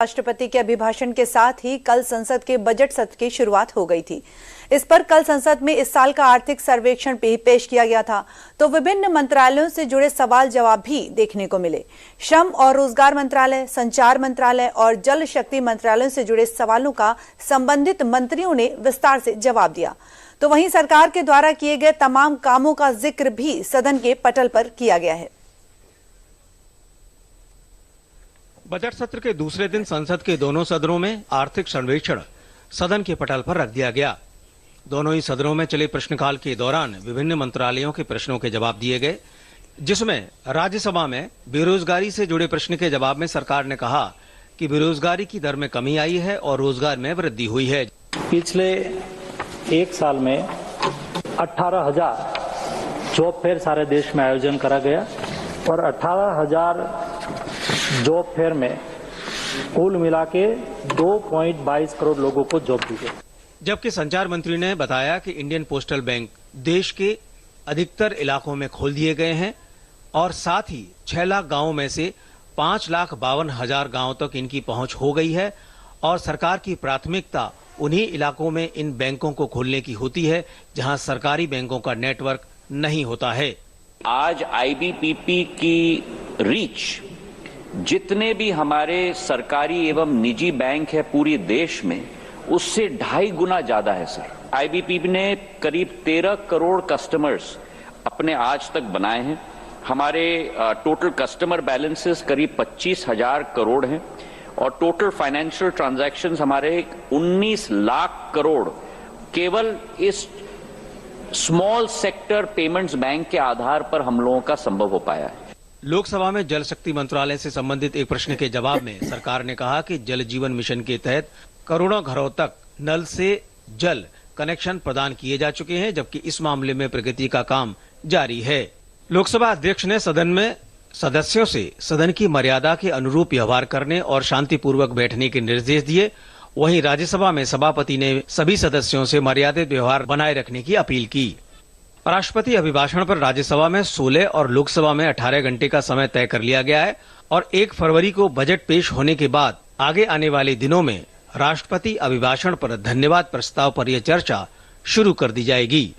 राष्ट्रपति के अभिभाषण के साथ ही कल संसद के बजट सत्र की शुरुआत हो गई थी। इस पर कल संसद में इस साल का आर्थिक सर्वेक्षण पेश किया गया था, तो विभिन्न मंत्रालयों से जुड़े सवाल जवाब भी देखने को मिले। श्रम और रोजगार मंत्रालय, संचार मंत्रालय और जल शक्ति मंत्रालयों से जुड़े सवालों का संबंधित मंत्रियों ने विस्तार से जवाब दिया। तो वहीं सरकार के द्वारा किए गए तमाम कामों का जिक्र भी सदन के पटल पर किया गया है। बजट सत्र के दूसरे दिन संसद के दोनों सदनों में आर्थिक सर्वेक्षण सदन के पटल पर रख दिया गया। दोनों ही सदनों में चले प्रश्नकाल के दौरान विभिन्न मंत्रालयों के प्रश्नों के जवाब दिए गए, जिसमें राज्यसभा में बेरोजगारी से जुड़े प्रश्न के जवाब में सरकार ने कहा कि बेरोजगारी की दर में कमी आई है और रोजगार में वृद्धि हुई है। पिछले एक साल में 18,000 जॉब फेयर सारे देश में आयोजन करा गया और 18,000 जॉब फेयर में कुल मिला के 2.22 करोड़ लोगों को जॉब दी गई। जबकि संचार मंत्री ने बताया कि इंडियन पोस्टल बैंक देश के अधिकतर इलाकों में खोल दिए गए हैं और साथ ही 6 लाख गांवों में से 5,52,000 गांवों तक इनकी पहुंच हो गई है और सरकार की प्राथमिकता उन्हीं इलाकों में इन बैंकों को खोलने की होती है जहां सरकारी बैंकों का नेटवर्क नहीं होता है। आज आईबीपीपी की रीच जितने भी हमारे सरकारी एवं निजी बैंक है पूरे देश में, उससे 2.5 गुना ज्यादा है सर। आईबीपीबी ने करीब 13 करोड़ कस्टमर्स अपने आज तक बनाए हैं। हमारे टोटल कस्टमर बैलेंसेस करीब 25,000 करोड़ हैं और टोटल फाइनेंशियल ट्रांजैक्शंस हमारे 19 लाख करोड़ केवल इस स्मॉल सेक्टर पेमेंट्स बैंक के आधार पर हम लोगों का संभव हो पाया है। लोकसभा में जल शक्ति मंत्रालय से संबंधित एक प्रश्न के जवाब में सरकार ने कहा कि जल जीवन मिशन के तहत करोड़ों घरों तक नल से जल कनेक्शन प्रदान किए जा चुके हैं, जबकि इस मामले में प्रगति का काम जारी है। लोकसभा अध्यक्ष ने सदन में सदस्यों से सदन की मर्यादा के अनुरूप व्यवहार करने और शांतिपूर्वक बैठने के निर्देश दिए। वहीं राज्यसभा में सभापति ने सभी सदस्यों से मर्यादित व्यवहार बनाए रखने की अपील की। राष्ट्रपति अभिभाषण पर राज्यसभा में 16 और लोकसभा में 18 घंटे का समय तय कर लिया गया है और 1 फरवरी को बजट पेश होने के बाद आगे आने वाले दिनों में राष्ट्रपति अभिभाषण पर धन्यवाद प्रस्ताव पर यह चर्चा शुरू कर दी जाएगी।